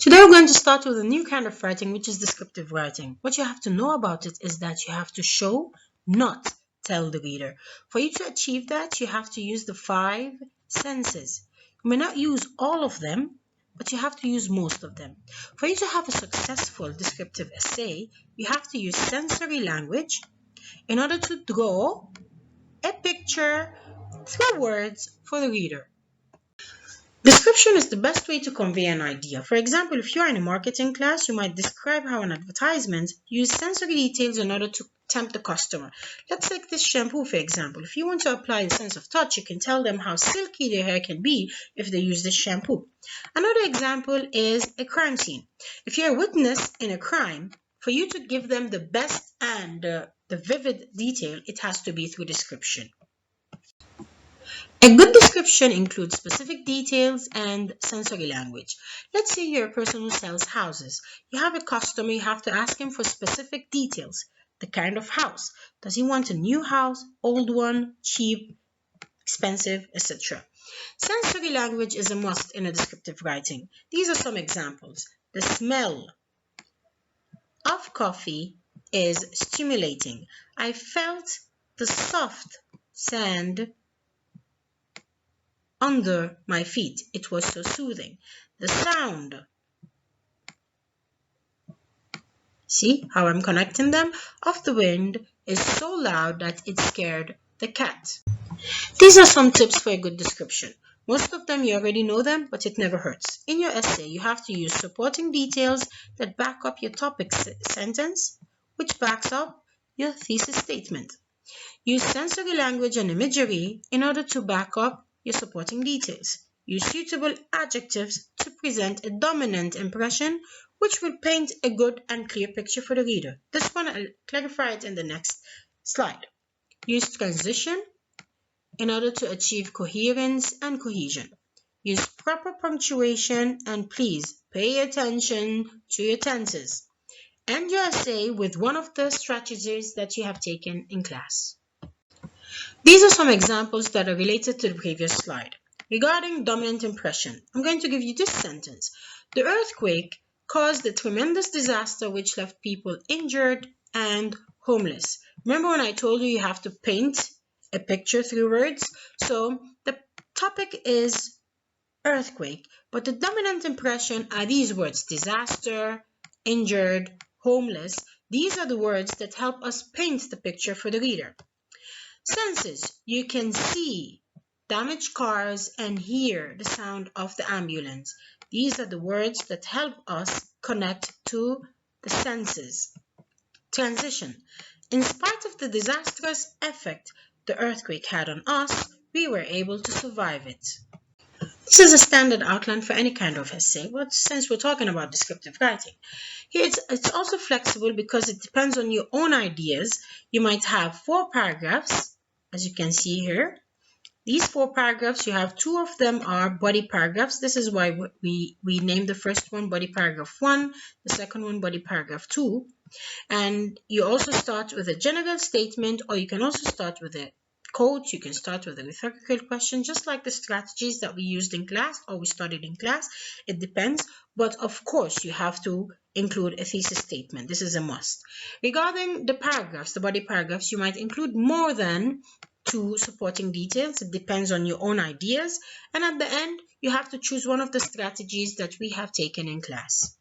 Today we're going to start with a new kind of writing, which is descriptive writing. What you have to know about it is that you have to show, not tell the reader. For you to achieve that, you have to use the 5 senses. You may not use all of them, but you have to use most of them. For you to have a successful descriptive essay, you have to use sensory language in order to draw a picture through words for the reader. Description is the best way to convey an idea. For example, if you're in a marketing class, you might describe how an advertisement uses sensory details in order to tempt the customer. Let's take this shampoo, for example. If you want to apply a sense of touch, you can tell them how silky their hair can be if they use this shampoo. Another example is a crime scene. If you're a witness in a crime, for you to give them the best and the vivid detail, it has to be through description. A good description includes specific details and sensory language. Let's say you're a person who sells houses. You have a customer, you have to ask him for specific details. The kind of house. Does he want a new house, old one, cheap, expensive, etc.? Sensory language is a must in a descriptive writing. These are some examples. The smell of coffee is stimulating. I felt the soft sand under my feet. It was so soothing. The sound. See how I'm connecting them? Of the wind is so loud that it scared the cat. These are some tips for a good description. Most of them you already know them, but it never hurts. In your essay, you have to use supporting details that back up your topic sentence, which backs up your thesis statement. Use sensory language and imagery in order to back up your supporting details. Use suitable adjectives to present a dominant impression, which will paint a good and clear picture for the reader. This one, I'll clarify it in the next slide. Use transition in order to achieve coherence and cohesion. Use proper punctuation and please pay attention to your tenses. End your essay with one of the strategies that you have taken in class. These are some examples that are related to the previous slide. Regarding dominant impression, I'm going to give you this sentence. The earthquake caused a tremendous disaster which left people injured and homeless. Remember when I told you have to paint a picture through words? So the topic is earthquake, but the dominant impression are these words: disaster, injured, homeless. These are the words that help us paint the picture for the reader. Senses. You can see damaged cars and hear the sound of the ambulance. These are the words that help us connect to the senses. Transition. In spite of the disastrous effect the earthquake had on us, we were able to survive it. This is a standard outline for any kind of essay, but since we're talking about descriptive writing, here it's also flexible because it depends on your own ideas. You might have 4 paragraphs, as you can see here. These 4 paragraphs, you have 2 of them are body paragraphs. This is why we named the first one body paragraph 1, the second one body paragraph 2. And you also start with a general statement, or you can also start with a quote. You can start with a rhetorical question, just like the strategies that we used in class or we studied in class. It depends, but of course you have to include a thesis statement. This is a must. Regarding the paragraphs, the body paragraphs, you might include more than 2 supporting details. It depends on your own ideas, and at the end you have to choose one of the strategies that we have taken in class.